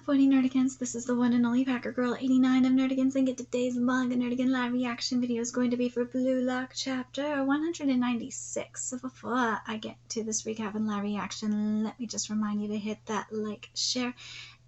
40 Nerdigans, this is the one and only Packer Girl 89 of Nerdigans, and get today's Manga Nerdigan live reaction video is going to be for Blue Lock chapter 196. So before I get to this recap and live reaction, let me just remind you to hit that like, share,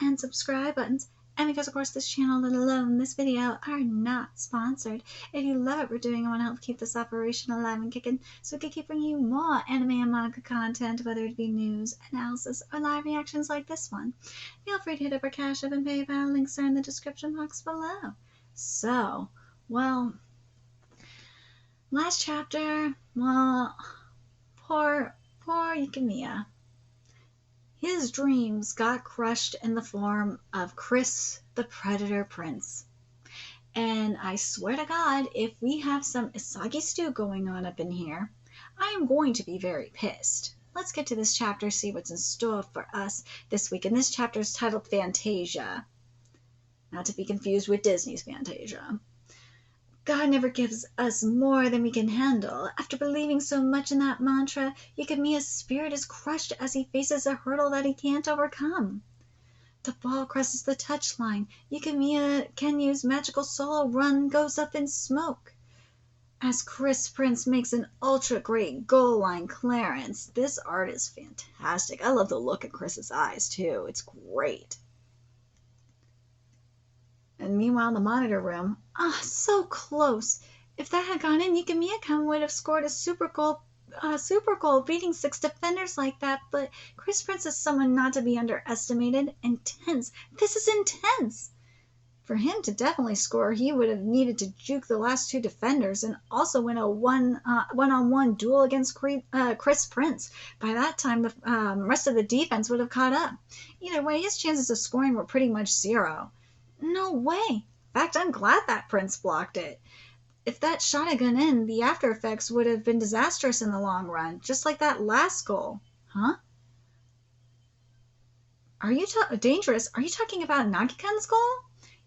and subscribe buttons. And because, of course, this channel, let alone this video, are not sponsored. If you love what we're doing and want to help keep this operation alive and kicking, so we can keep bringing you more anime and manga content, whether it be news, analysis, or live reactions like this one, feel free to hit up our Cash App and PayPal. Links are in the description box below. So, well, last chapter, well, poor Yukimiya. His dreams got crushed in the form of Chris, the Predator Prince. And I swear to God, if we have some Isagi stew going on up in here, I am going to be very pissed. Let's get to this chapter, see what's in store for us this week. And this chapter is titled Fantasia. Not to be confused with Disney's Fantasia. God never gives us more than we can handle. After believing so much in that mantra, Yukimiya's spirit is crushed as he faces a hurdle that he can't overcome. The ball crosses the touchline. Yukimiya can use magical solo run goes up in smoke. As Chris Prince makes an ultra great goal line clearance. This art is fantastic. I love the look in Chris's eyes too. It's great. And meanwhile, in the monitor room, so close. If that had gone in, Yukimiya would have scored a super goal, beating 6 defenders like that. But Chris Prince is someone not to be underestimated. Intense. This is intense. For him to definitely score, he would have needed to juke the last 2 defenders and also win a one-on-one duel against Chris Prince. By that time, the rest of the defense would have caught up. Either way, his chances of scoring were pretty much 0. No way. In fact, I'm glad that Prince blocked it. If that shot had gone in, the after effects would have been disastrous in the long run, just like that last goal. Huh? Are you dangerous? Are you talking about Nagi-kun's goal?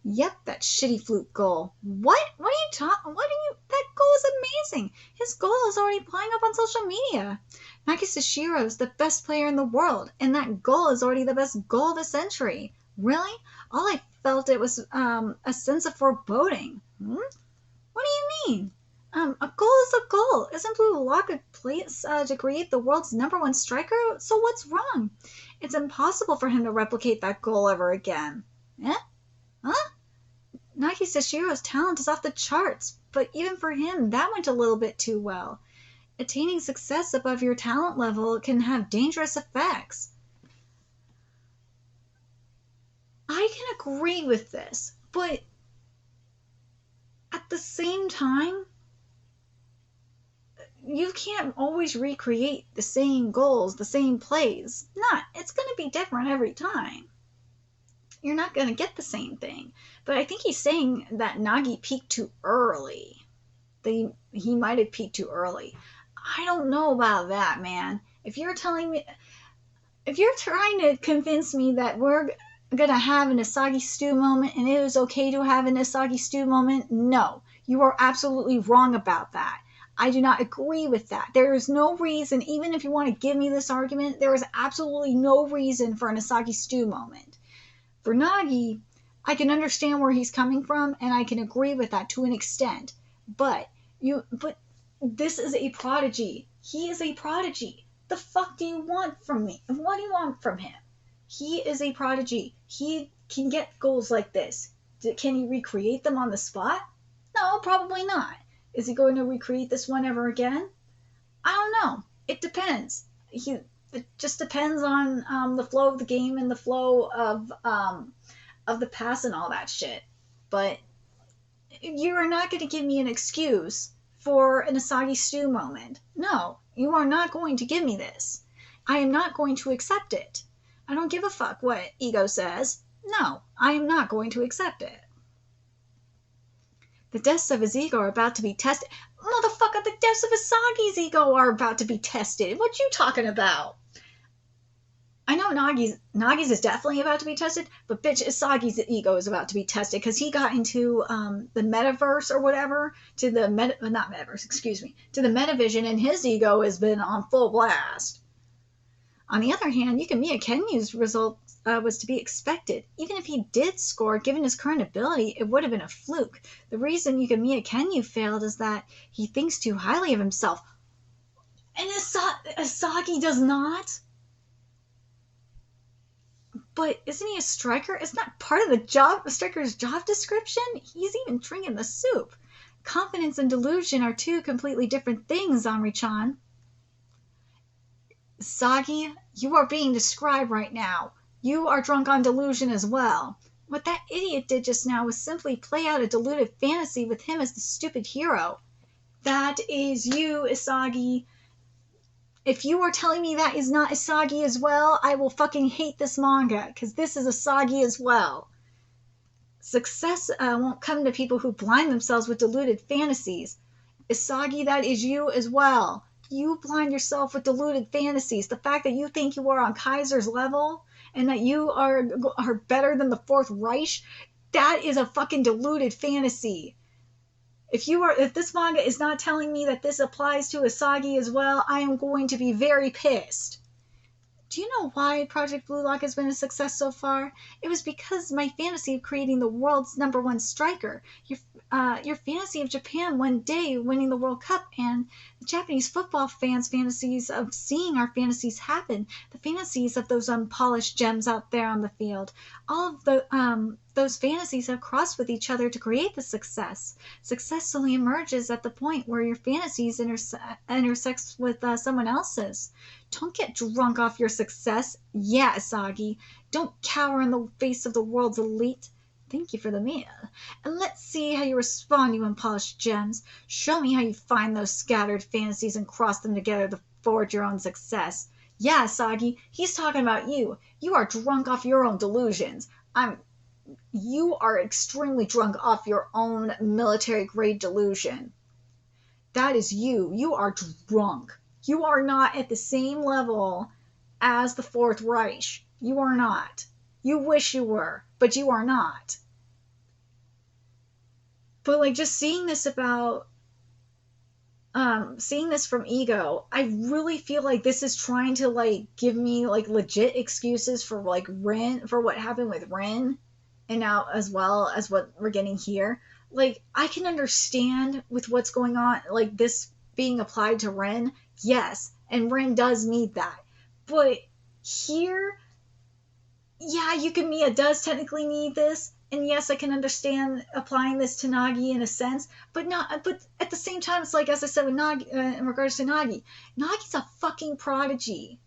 Yep, that shitty fluke goal. What? What are you talking? That goal is amazing. His goal is already blowing up on social media. Nagi Sashiro is the best player in the world, and that goal is already the best goal of the century. Really? All I felt it was a sense of foreboding. What do you mean? A goal is a goal. Isn't Blue Lock a place to create the world's #1 striker? So what's wrong? It's impossible for him to replicate that goal ever again. Eh? Huh? Nagi Sashiro's talent is off the charts, but even for him, that went a little bit too well. Attaining success above your talent level can have dangerous effects. I can agree with this, but at the same time, you can't always recreate the same goals, the same plays. It's going to be different every time. You're not going to get the same thing. But I think he's saying that Nagi peaked too early. He might have peaked too early. I don't know about that, man. If you're trying to convince me that we're gonna have an Isagi stew moment and it is okay to have an Isagi stew moment, no, you are absolutely wrong about that. I do not agree with that. There is no reason, even if you want to give me this argument, there is absolutely no reason for an Isagi stew moment. For Nagi, I can understand where he's coming from and I can agree with that to an extent, but this is a prodigy. He is a prodigy. The fuck do you want from me? What do you want from him? He is a prodigy. He can get goals like this. Can he recreate them on the spot? No, probably not. Is he going to recreate this one ever again? I don't know. It depends. It just depends on the flow of the game and the flow of the pass and all that shit. But you are not going to give me an excuse for an Isagi stew moment. No, you are not going to give me this. I am not going to accept it. I don't give a fuck what ego says. No, I am not going to accept it. The depths of his ego are about to be tested. Motherfucker, the depths of Isagi's ego are about to be tested. What you talking about? I know Nagi's is definitely about to be tested, but bitch, Isagi's ego is about to be tested because he got into the metaverse or whatever, to the Metavision, and his ego has been on full blast. On the other hand, Yukimiya Kenyu's result was to be expected. Even if he did score, given his current ability, it would have been a fluke. The reason Yukimiya Kenyu failed is that he thinks too highly of himself. And Isagi does not? But isn't he a striker? Isn't that part of the striker's job description? He's even drinking the soup. Confidence and delusion are two completely different things, Amri-chan. Isagi, you are being described right now. You are drunk on delusion as well. What that idiot did just now was simply play out a deluded fantasy with him as the stupid hero. That is you, Isagi. If you are telling me that is not Isagi as well, I will fucking hate this manga, because this is Isagi as well. Success won't come to people who blind themselves with deluded fantasies. Isagi, that is you as well. You blind yourself with deluded fantasies. The fact that you think you are on Kaiser's level and that you are better than the Fourth Reich, that is a fucking deluded fantasy. If this manga is not telling me that this applies to Isagi as well, I am going to be very pissed. Do you know why Project Blue Lock has been a success so far? It was because my fantasy of creating the world's #1 striker, your fantasy of Japan one day winning the World Cup, and the Japanese football fans' fantasies of seeing our fantasies happen, the fantasies of those unpolished gems out there on the field. All of those fantasies have crossed with each other to create the success. Success only emerges at the point where your fantasies intersect with someone else's. Don't get drunk off your success. Yeah, Isagi. Don't cower in the face of the world's elite. Thank you for the meal. And let's see how you respond, you unpolished gems. Show me how you find those scattered fantasies and cross them together to forge your own success. Yeah, Isagi, he's talking about you. You are drunk off your own delusions. You are extremely drunk off your own military-grade delusion. That is you. You are drunk. You are not at the same level as the Fourth Reich. You are not. You wish you were, but you are not. But like just seeing this from Ego, I really feel like this is trying to like give me like legit excuses for like Rin, for what happened with Rin, and now as well as what we're getting here. Like I can understand with what's going on, like this being applied to Rin. Yes, and Rin does need that. But here, yeah, Yukimiya does technically need this, and yes, I can understand applying this to Nagi in a sense, but at the same time, it's like, as I said with Nagi, in regards to Nagi, Nagi's a fucking prodigy.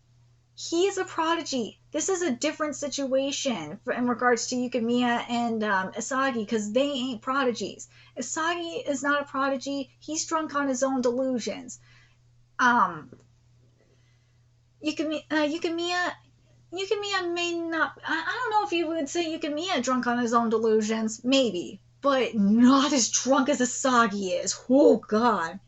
He is a prodigy. This is a different situation in regards to Yukimiya and Isagi, because they ain't prodigies. Isagi is not a prodigy. He's drunk on his own delusions. Yukimiya may not, I don't know if you would say Yukimiya drunk on his own delusions, maybe, but not as drunk as Isagi is. Oh god.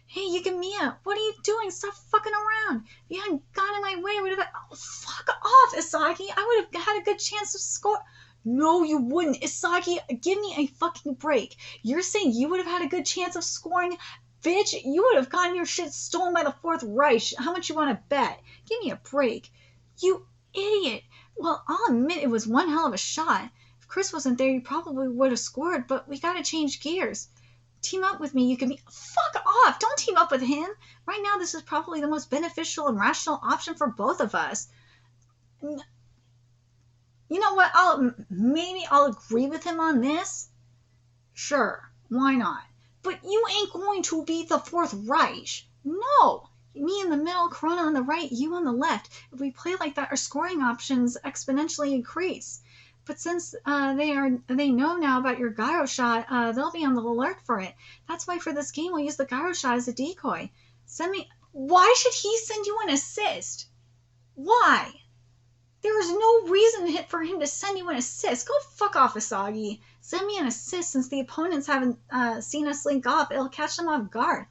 Hey Yukimiya, what are you doing? Stop fucking around. If you hadn't gotten in my way, I would have, fuck off Isagi, I would have had a good chance of score. No, you wouldn't. Isagi, give me a fucking break. You're saying you would have had a good chance of scoring? Bitch, you would have gotten your shit stolen by the Fourth Reich. How much you want to bet? Give me a break. You idiot. Well, I'll admit it was one hell of a shot. If Chris wasn't there, you probably would have scored, but we gotta change gears. Team up with me, you can be. Fuck off! Don't team up with him! Right now, this is probably the most beneficial and rational option for both of us. You know what? Maybe I'll agree with him on this. Sure, why not? But you ain't going to beat the Fourth Reich. No! Me in the middle, Corona on the right, you on the left. If we play like that, our scoring options exponentially increase. But since they know now about your gyro shot, they'll be on the alert for it. That's why for this game we'll use the gyro shot as a decoy. Why should he send you an assist? Why? There is no reason for him to send you an assist. Go fuck off, Isagi. Send me an assist since the opponents haven't seen us link up. It'll catch them off guard.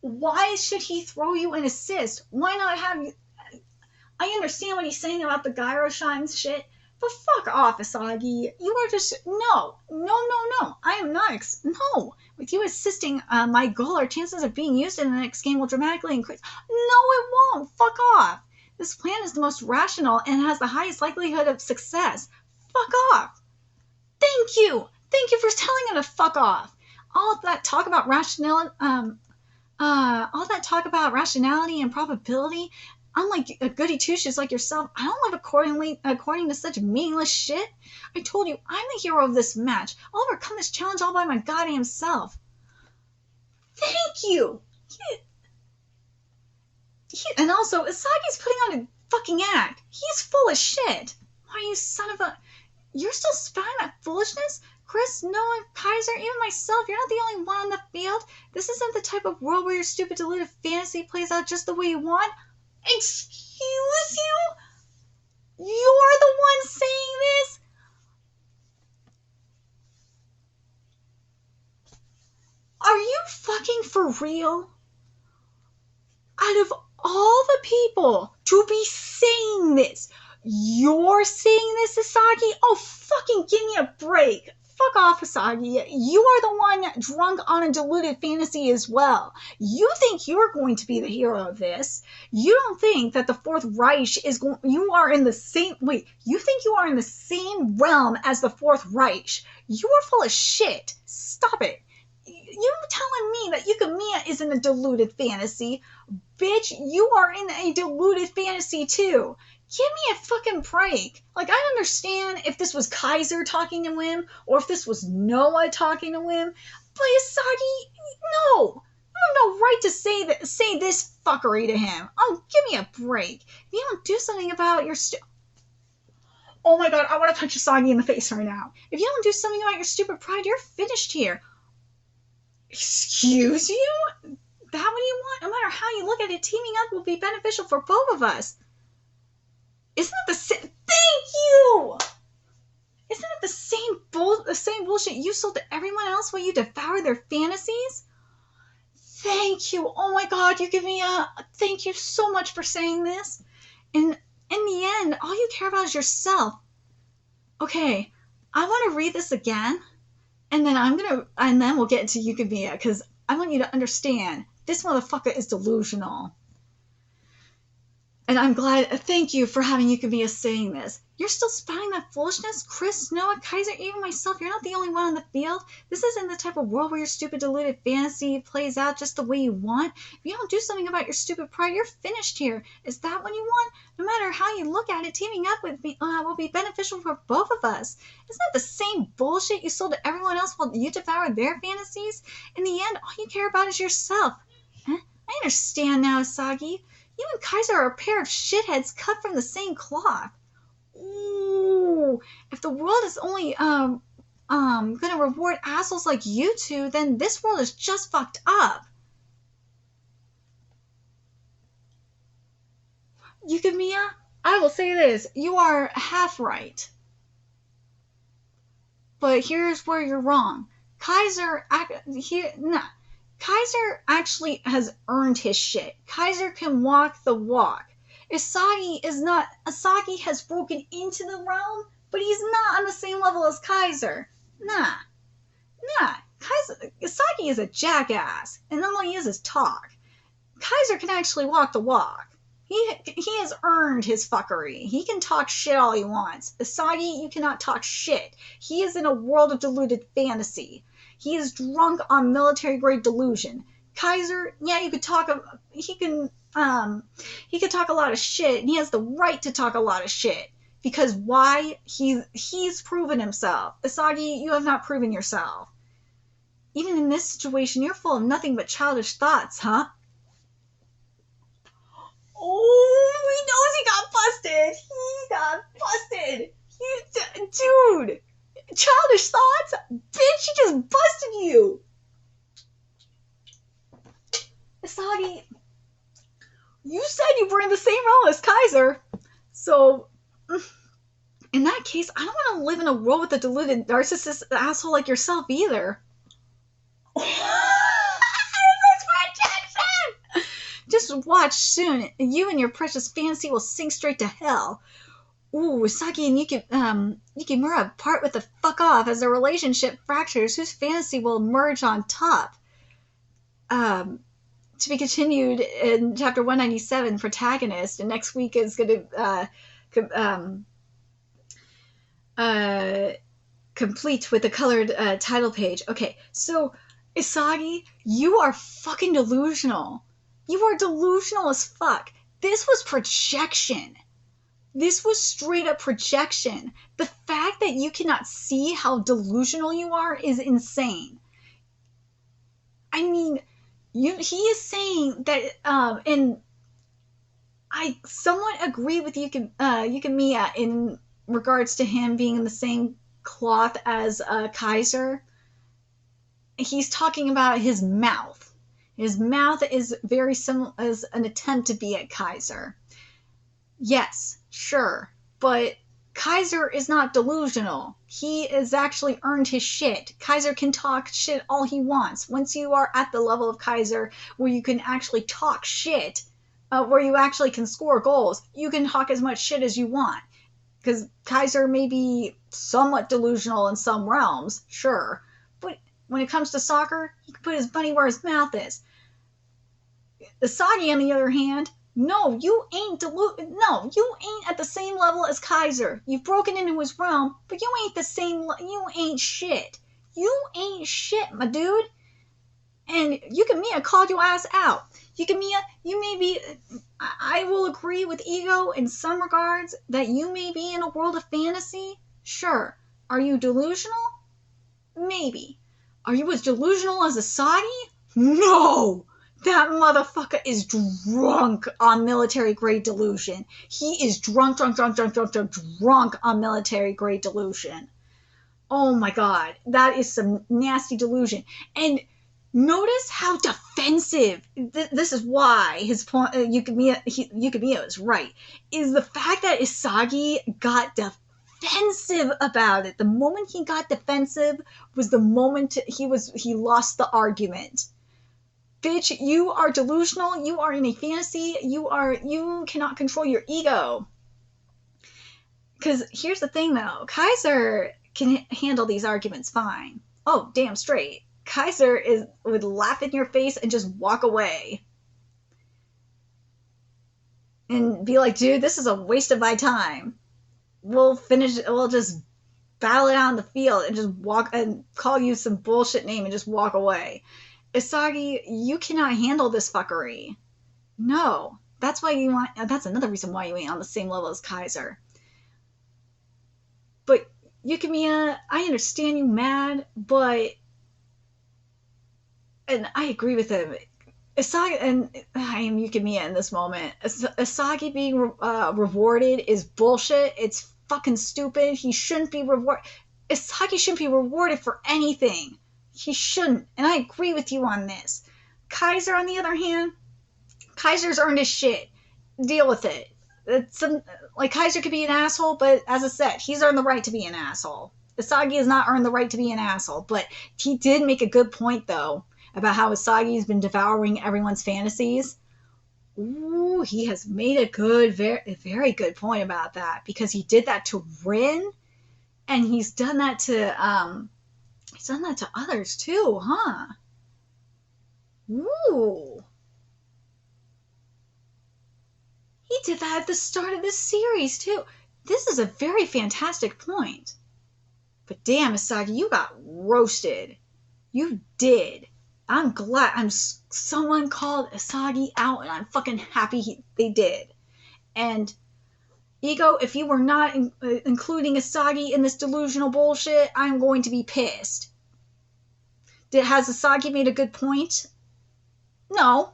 Why should he throw you an assist? Why not have you... I understand what he's saying about the gyro shot and shit, but fuck off, Isagi. You are just... No. I am not... No. With you assisting my goal, our chances of being used in the next game will dramatically increase. No, it won't. Fuck off. This plan is the most rational and has the highest likelihood of success. Fuck off. Thank you. Thank you for telling him to fuck off. All that talk about rationality and probability. Unlike a goody two-shoes like yourself, I don't live according to such meaningless shit. I told you, I'm the hero of this match. I'll overcome this challenge all by my goddamn self. Thank you. And also, Isagi's putting on a fucking act. He's full of shit. Why, you son of a... You're still spouting that foolishness? Chris, Noah, Kaiser, even myself, you're not the only one on the field. This isn't the type of world where your stupid deluded fantasy plays out just the way you want. Excuse you? You're the one saying this? Are you fucking for real? Out of all the people to be saying this, you're saying this, Isagi? Oh, fucking give me a break. Fuck off, Isagi. You are the one drunk on a deluded fantasy as well. You think you're going to be the hero of this. You don't think that the Fourth Reich is going... You are in the same... Wait, you think you are in the same realm as the Fourth Reich. You are full of shit. Stop it. You're telling me that Yukimiya isn't a deluded fantasy. Bitch, you are in a deluded fantasy too. Give me a fucking break. Like, I understand if this was Kaiser talking to him, or if this was Noah talking to him, but Isagi, no. You have no right to say this fuckery to him. Oh, give me a break. If you don't do something about your Oh my god, I want to punch Isagi in the face right now. If you don't do something about your stupid pride, you're finished here. Excuse you? That what you want? No matter how you look at it, teaming up will be beneficial for both of us. Isn't it the same? Thank you! Isn't it the same bullshit you sold to everyone else while you devoured their fantasies? Thank you. Oh my god, you give me a... Thank you so much for saying this. And in the end, all you care about is yourself. Okay, I want to read this again. And then we'll get into Yukimiya, because I want you to understand, this motherfucker is delusional. And I'm glad, thank you for having Yukimiya saying this. You're still spouting that foolishness? Chris, Noah, Kaiser, even myself, you're not the only one on the field. This isn't the type of world where your stupid deluded fantasy plays out just the way you want. If you don't do something about your stupid pride, you're finished here. Is that what you want? No matter how you look at it, teaming up with me will be beneficial for both of us. Isn't that the same bullshit you sold to everyone else while you devoured their fantasies? In the end, all you care about is yourself. Huh? I understand now, Isagi. You and Kaiser are a pair of shitheads cut from the same cloth. Ooh, if the world is only gonna reward assholes like you two, then this world is just fucked up. Yukimiya, I will say this, you are half right. But here's where you're wrong. Kaiser actually has earned his shit. Kaiser can walk the walk. Isagi has broken into the realm, but he's not on the same level as Kaiser. Nah. Isagi is a jackass, and all he is talk. Kaiser can actually walk the walk. He has earned his fuckery. He can talk shit all he wants. Isagi, you cannot talk shit. He is in a world of deluded fantasy. He is drunk on military-grade delusion. Kaiser, yeah, he could talk a lot of shit, and he has the right to talk a lot of shit. Because why? He's proven himself. Isagi, you have not proven yourself. Even in this situation, you're full of nothing but childish thoughts, huh? Oh, he knows he got busted. Dude. Childish thoughts? Bitch, he just busted you. Isagi, you said you were in the same realm as Kaiser. So, in that case, I don't want to live in a world with a deluded narcissist asshole like yourself either. Just watch soon. You and your precious fantasy will sink straight to hell. Ooh, Isagi and Yukimura part with the fuck off as their relationship fractures, whose fantasy will emerge on top. to be continued in chapter 197, protagonist, and next week is going to complete with the colored title page. Okay, so Isagi, you are fucking delusional. You are delusional as fuck. This was projection. This was straight up projection. The fact that you cannot see how delusional you are is insane. I mean, he is saying that, and I somewhat agree with Yukimiya in regards to him being in the same cloth as Kaiser. He's talking about his mouth. His mouth is very similar as an attempt to be a Kaiser. Yes, sure, but Kaiser is not delusional. He has actually earned his shit. Kaiser can talk shit all he wants. Once you are at the level of Kaiser where you can actually talk shit, where you actually can score goals, you can talk as much shit as you want. Because Kaiser may be somewhat delusional in some realms, sure, but when it comes to soccer, he can put his money where his mouth is. Isagi, on the other hand, no, you ain't at the same level as Kaiser. You've broken into his realm, but you ain't shit. You ain't shit, my dude. And Yukimiya called your ass out. Yukimiya, you may be, I will agree with Ego in some regards that you may be in a world of fantasy. Sure. Are you delusional? Maybe. Are you as delusional as Isagi? No! That motherfucker is drunk on military-grade delusion. He is drunk on military-grade delusion. Oh my god, that is some nasty delusion. And notice how defensive, this is why his point, Yukimiya is right, is the fact that Isagi got defensive about it. The moment he got defensive was the moment he lost the argument. Bitch, you are delusional, you are in a fantasy, you cannot control your ego. Because here's the thing though, Kaiser can handle these arguments fine. Oh, damn straight. Kaiser would laugh in your face and just walk away. And be like, dude, this is a waste of my time. We'll just battle it out in the field and just walk and call you some bullshit name and just walk away. Isagi, you cannot handle this fuckery. No. That's another reason why you ain't on the same level as Kaiser. But Yukimiya, I understand you mad, but, and I agree with him. Isagi, and I am Yukimiya in this moment. Isagi being rewarded is bullshit. It's fucking stupid. He shouldn't be rewarded. Isagi shouldn't be rewarded for anything. He shouldn't, and I agree with you on this. Kaiser, on the other hand, Kaiser's earned his shit. Deal with it. Kaiser could be an asshole, but as I said, he's earned the right to be an asshole. Isagi has not earned the right to be an asshole, but he did make a good point, though, about how Isagi has been devouring everyone's fantasies. Ooh, he has made a very good point about that, because he did that to Rin, and he's done that to others too, huh? Ooh. He did that at the start of this series too. This is a very fantastic point. But damn, Isagi, you got roasted. You did. I'm glad someone called Isagi out, and I'm fucking happy they did. And Ego, if you were not including Isagi in this delusional bullshit, I'm going to be pissed. Has Isagi made a good point? No.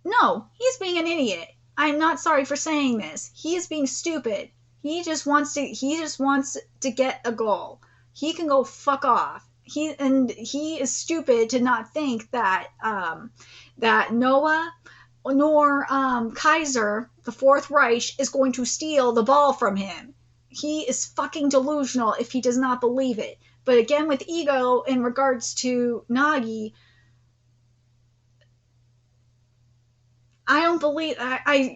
No, he's being an idiot. I'm not sorry for saying this. He is being stupid. He just wants to get a goal. He can go fuck off. He is stupid to not think that that Noah nor Kaiser, the Fourth Reich, is going to steal the ball from him. He is fucking delusional if he does not believe it. But again, with Ego, in regards to Nagi, I don't believe...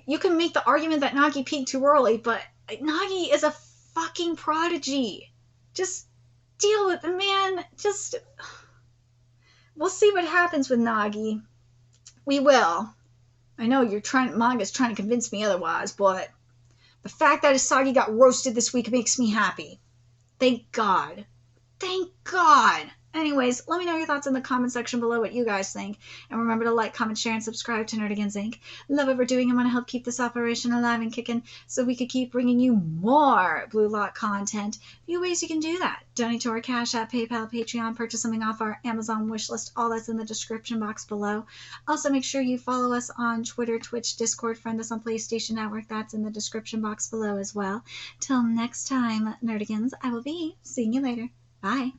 you can make the argument that Nagi peaked too early, but Nagi is a fucking prodigy. Just deal with the man. We'll see what happens with Nagi. We will. I know Manga's trying to convince me otherwise, but the fact that Isagi got roasted this week makes me happy. Thank God. Thank God. Anyways, let me know your thoughts in the comment section below, what you guys think. And remember to like, comment, share, and subscribe to Nerdigans Inc. Love what we're doing and want to help keep this operation alive and kicking so we could keep bringing you more Blue Lock content. A few ways you can do that. Donate to our Cash App, PayPal, Patreon, purchase something off our Amazon wish list. All that's in the description box below. Also, make sure you follow us on Twitter, Twitch, Discord, friend us on PlayStation Network. That's in the description box below as well. Till next time, Nerdigans, I will be seeing you later. Bye.